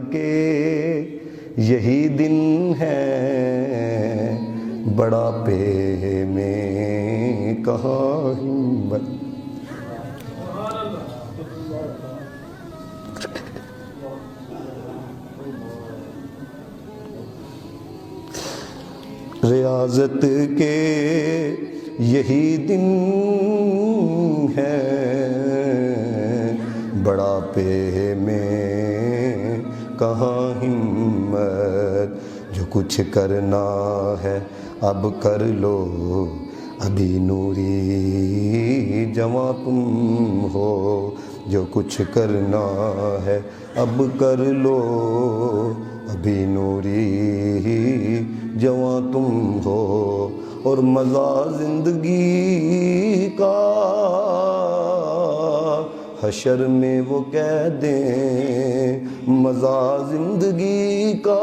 के यही दिन है, बुढ़ापे में कहाँ हिम्मत। रियाजत के यही दिन है, बुढ़ापे में कहाँ हिम्मत। जो कुछ करना है अब कर लो, अभी नूरी जवां तुम हो। जो कुछ करना है अब कर लो, अभी नूरी जवां तुम हो। और मज़ा ज़िंदगी का हशर में वो कह दें, मज़ा ज़िंदगी का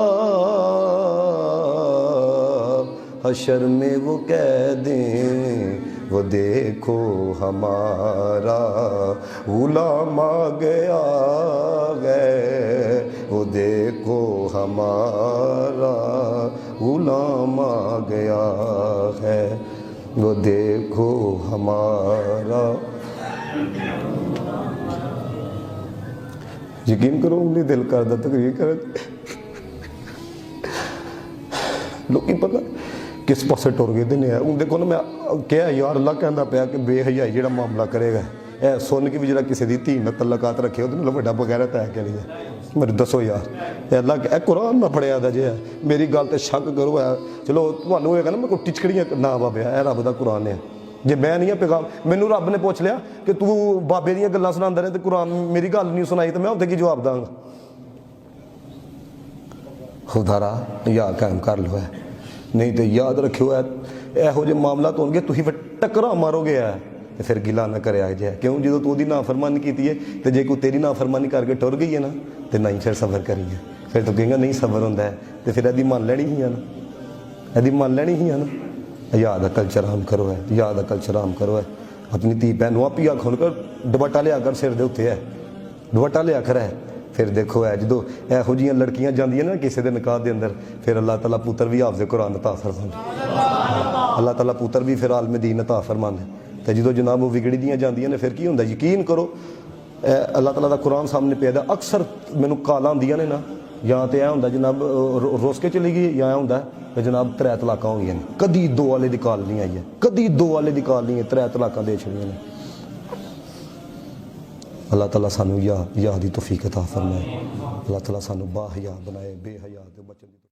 हशर में वो कह दें। वो देखो हमारा गुलाम आ गया है, वो देखो हमारा गुलाम आ गया है, वो देखो हमारा। यकीन करो नहीं दिल करदा तकरीर कर लोग पता किस पासे टुर गए ने। हूँ देखो ना, मैं क्या यार अल्लाह कहता पाया कि बेहयाई जो मामला करेगा ए सुन के भी जो किसी की धी में तल्लकात रखे वो व्डा बगैरत है क्या नहीं। मेरे दसो यार अल्लाह ए कुरान में पढ़िया दा जे मेरी गल तो शक करो है। चलो थानू होएगा ना मैं कोई टिचकड़ियाँ ना बाबिया ए रब का कुरान है। जे मैं नहीं पैगाम मैनू रब ने पूछ लिया कि तू बाबे दी गल्लां सुनांदा रहे तो कुरान मेरी गल नहीं सुनाई तो मैं उत्थे की जवाब दांगा। खुदारा याद कायम कर लो है, नहीं तो याद रखियो है यहो जे मामला तो होंगे तुसीं फिर टकरा मारोगे है तो फिर गिला ना करे आए जे। क्यों जो तू नाफरमानी की है तो जे कोई तेरी नाफरमानी करके टुर गई है ना तो नहीं फिर सबर करिए। फिर तो कहेंगे नहीं सबर होंदा है तो फिर यदि मान लैनी ही है ना, यदि मान लैनी ही है ना। याद अकल चराम करो है, याद अकल चराम करो है। अपनी धी भैन आप ही आखो कर दुपट्टा लिया कर सिर दे उत्ते है, दुपट्टा लिया कर है। फिर देखो है जो यहो जी लड़कियां जांदियां ना किसी के निकाह के अंदर फिर अल्लाह ताला पुत्र भी हाफिज़ कुरान अता फरमांदे, अल्लाह ताला पुत्र भी फिर आलम दीन अता फरमांदे। तो जो जनाब वो विगड़ी दियां जांदियां ने फिर की होंदा यकीन करो अल्लाह ताला का कुरान सामने पिया अक्सर मैनू कालां आंदियां ने ना या तो यह होंदा जनाब रोस के चली गई या होंदा जनाब 3 तलाकां हो गई हैं। कदी 2 वाले की कॉल नहीं आई है, कदी 2 वाले की कॉल नहीं है, 3 तलाकां दे छड़ियां ने। अल्लाह ताला सानू याद दी तौफीक अता फरमाए, अल्लाह ताला सानू बाहया बनाए बेहया।